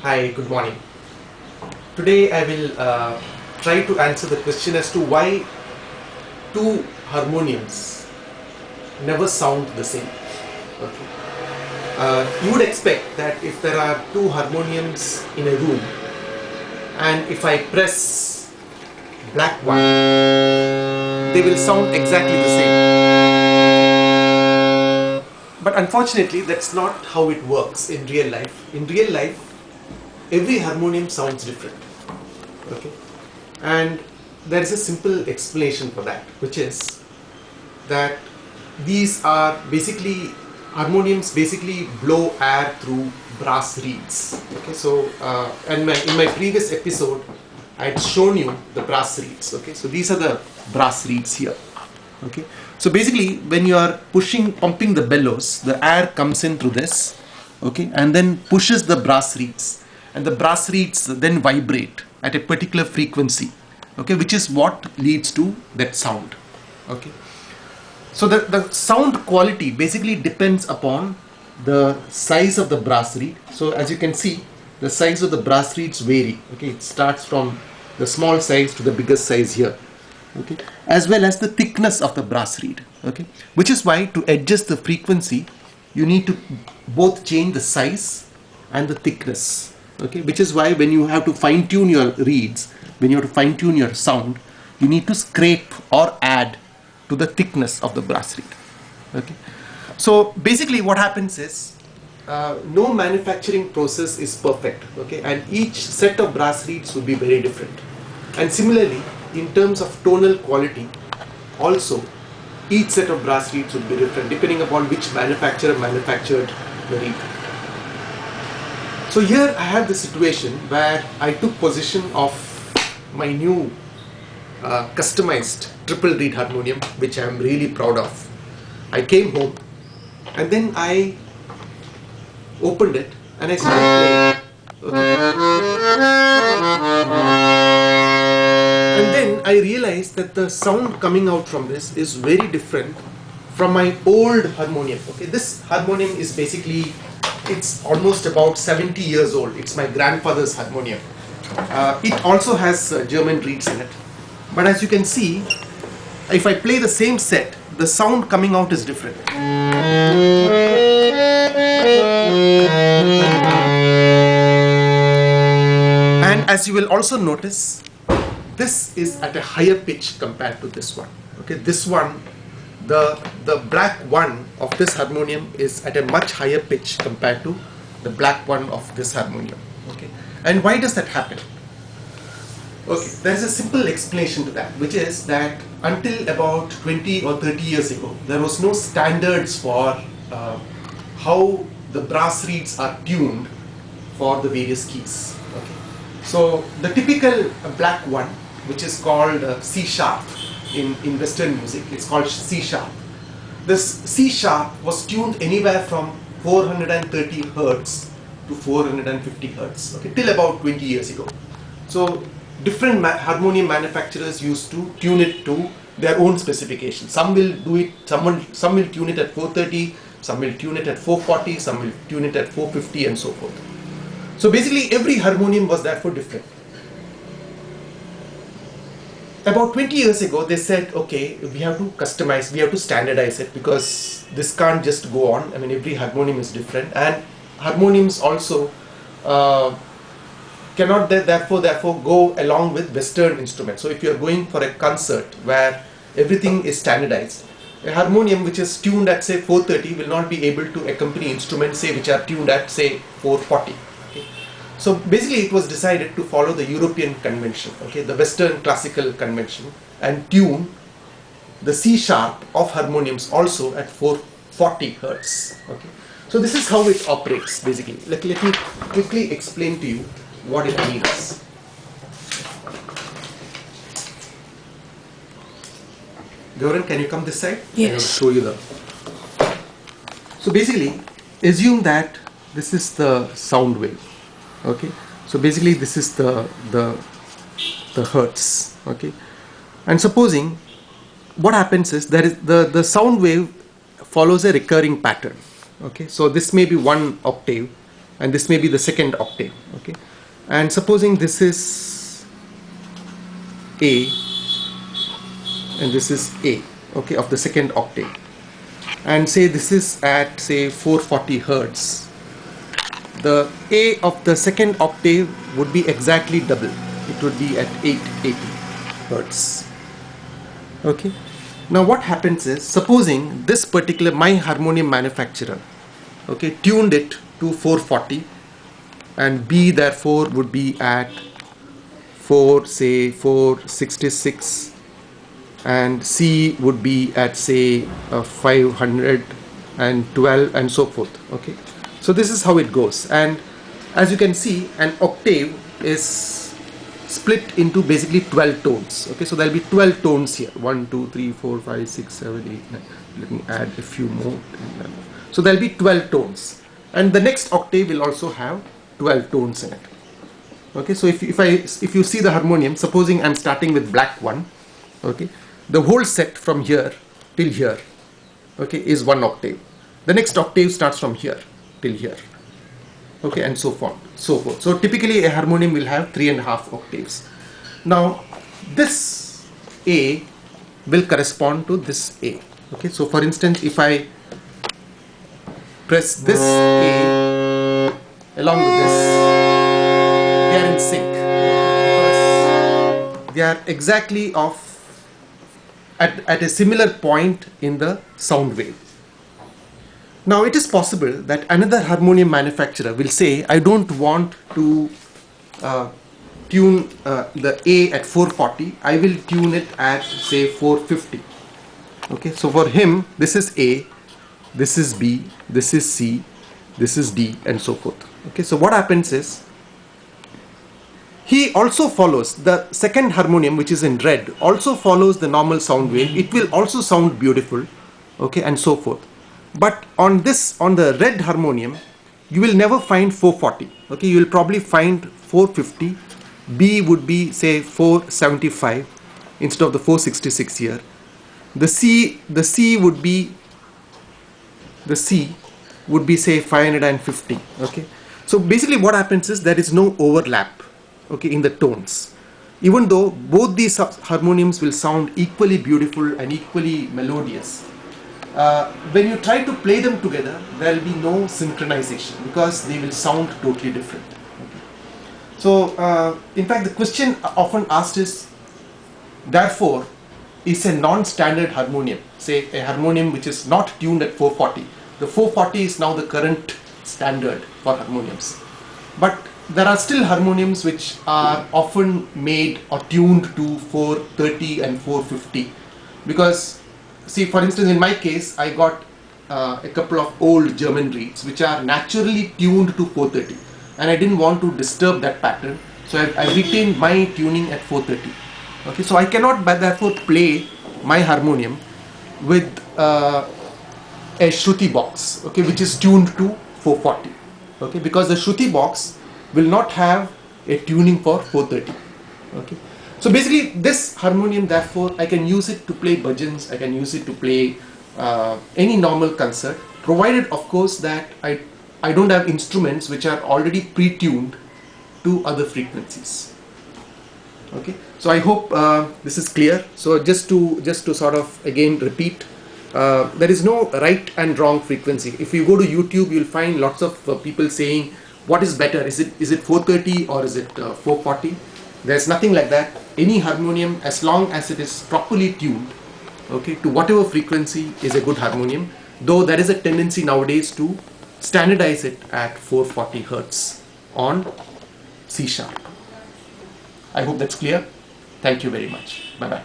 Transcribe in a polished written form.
Hi, good morning. Today I will try to answer the question as to why two harmoniums never sound the same. Okay. You would expect that if there are two harmoniums in a room and if I press black one, they will sound exactly the same. But unfortunately, that's not how it works in real life. In real life, every harmonium sounds different. Okay, and there is a simple explanation for that, which is that these are basically harmoniums basically blow air through brass reeds. Okay, so and in my previous episode I had shown you the brass reeds. Okay, so these are the brass reeds here. Okay, so basically when you are pumping the bellows, the air comes in through this, okay, and then pushes the brass reeds, and the brass reeds then vibrate at a particular frequency, okay, which is what leads to that sound. Okay, so the sound quality basically depends upon the size of the brass reed. So as you can see, the size of the brass reeds vary. Okay, it starts from the small size to the biggest size here. Okay, as well as the thickness of the brass reed. Okay, which is why to adjust the frequency, you need to both change the size and the thickness. Okay, which is why when you have to fine tune your reeds, when you have to fine tune your sound, you need to scrape or add to the thickness of the brass reed. Okay, so basically what happens is no manufacturing process is perfect. Okay, and each set of brass reeds will be very different. And similarly, in terms of tonal quality, also each set of brass reeds will be different depending upon which manufacturer manufactured the reed. So here I have the situation where I took possession of my new customized triple reed harmonium, which I am really proud of. I came home and then I opened it and I started playing. And then I realized that the sound coming out from this is very different from my old harmonium. Okay, this harmonium is basically, it's almost about 70 years old. It's my grandfather's harmonium. It also has German reeds in it. But as you can see, if I play the same set, the sound coming out is different. And as you will also notice, this is at a higher pitch compared to this one. Okay, this one, the black one of this harmonium is at a much higher pitch compared to the black one of this harmonium. Okay, and why does that happen? Okay, there is a simple explanation to that, which is that until about 20 or 30 years ago, there was no standards for how the brass reeds are tuned for the various keys. Okay, so the typical black one, which is called C sharp in Western music, it's called C sharp. This C sharp was tuned anywhere from 430 hertz to 450 hertz, okay, till about 20 years ago. So different harmonium manufacturers used to tune it to their own specifications. Some will do it, some will tune it at 430, some will tune it at 440, some will tune it at 450 and so forth. So basically every harmonium was therefore different. About 20 years ago, they said, okay, we have to customize, we have to standardize it, because this can't just go on. I mean, every harmonium is different, and harmoniums also cannot therefore go along with Western instruments. So if you are going for a concert where everything is standardized, a harmonium which is tuned at say 430 will not be able to accompany instruments say which are tuned at say 440. So basically it was decided to follow the European convention, okay, the Western classical convention, and tune the C sharp of harmoniums also at 440 hertz. Okay, so this is how it operates basically. Let me quickly explain to you what it means. Gauran, can you come this side? Yes. I will show you the. So basically, assume that this is the sound wave. Okay, so basically this is the hertz. Okay, and supposing what happens is there is the sound wave follows a recurring pattern. Okay, so this may be one octave, and this may be the second octave. Okay, and supposing this is A and this is A, okay, of the second octave, and say this is at say 440 hertz, the A of the second octave would be exactly double. It would be at 880 hertz. Okay, now what happens is, supposing this particular my harmonium manufacturer, okay, tuned it to 440, and B therefore would be at 466, and C would be at say 512, and so forth. Okay, so this is how it goes, and as you can see, an octave is split into basically 12 tones. Okay, so there will be 12 tones here, 1 2 3 4 5 6 7 8 9. Let me add a few more. So there will be 12 tones, and the next octave will also have 12 tones in it. Okay, so if you see the harmonium, supposing I'm starting with black one, okay, the whole set from here till here, okay, is one octave. The next octave starts from here till here, okay, and so forth. So typically a harmonium will have 3.5 octaves. Now this A will correspond to this A. Okay, so for instance, if I press this A along with this, they are in sync, because they are exactly at a similar point in the sound wave. Now it is possible that another harmonium manufacturer will say, I don't want to tune the A at 440, I will tune it at say 450. Okay, so for him this is A, this is B, this is C, this is D, and so forth. Okay, so what happens is, he also follows the second harmonium, which is in red, also follows the normal sound wave. It will also sound beautiful, okay, and so forth. But on the red harmonium, you will never find 440. Okay, you will probably find 450. B would be say 475 instead of the 466 here. The C would be say 550. Okay, so basically what happens is, there is no overlap, okay, in the tones, even though both these harmoniums will sound equally beautiful and equally melodious. When you try to play them together, there will be no synchronization, because they will sound totally different. Okay. So in fact, the question often asked is, therefore, is a non-standard harmonium, say a harmonium which is not tuned at 440. The 440 is now the current standard for harmoniums, but there are still harmoniums which are often made or tuned to 430 and 450, because see, for instance, in my case, I got a couple of old German reeds which are naturally tuned to 430, and I didn't want to disturb that pattern, so I retained my tuning at 430. Okay, so I cannot therefore play my harmonium with a Shruti box, okay, which is tuned to 440. Okay, because the Shruti box will not have a tuning for 430. Okay, so basically this harmonium, therefore, I can use it to play bhajans, I can use it to play any normal concert, provided of course that I don't have instruments which are already pre-tuned to other frequencies. Okay, so I hope this is clear. So just to sort of again repeat, there is no right and wrong frequency. If you go to YouTube, you'll find lots of people saying, what is better, is it 430 or is it 440? There's nothing like that. Any harmonium, as long as it is properly tuned, okay, to whatever frequency, is a good harmonium, though there is a tendency nowadays to standardize it at 440 hertz on C sharp. I hope that's clear. Thank you very much. Bye bye.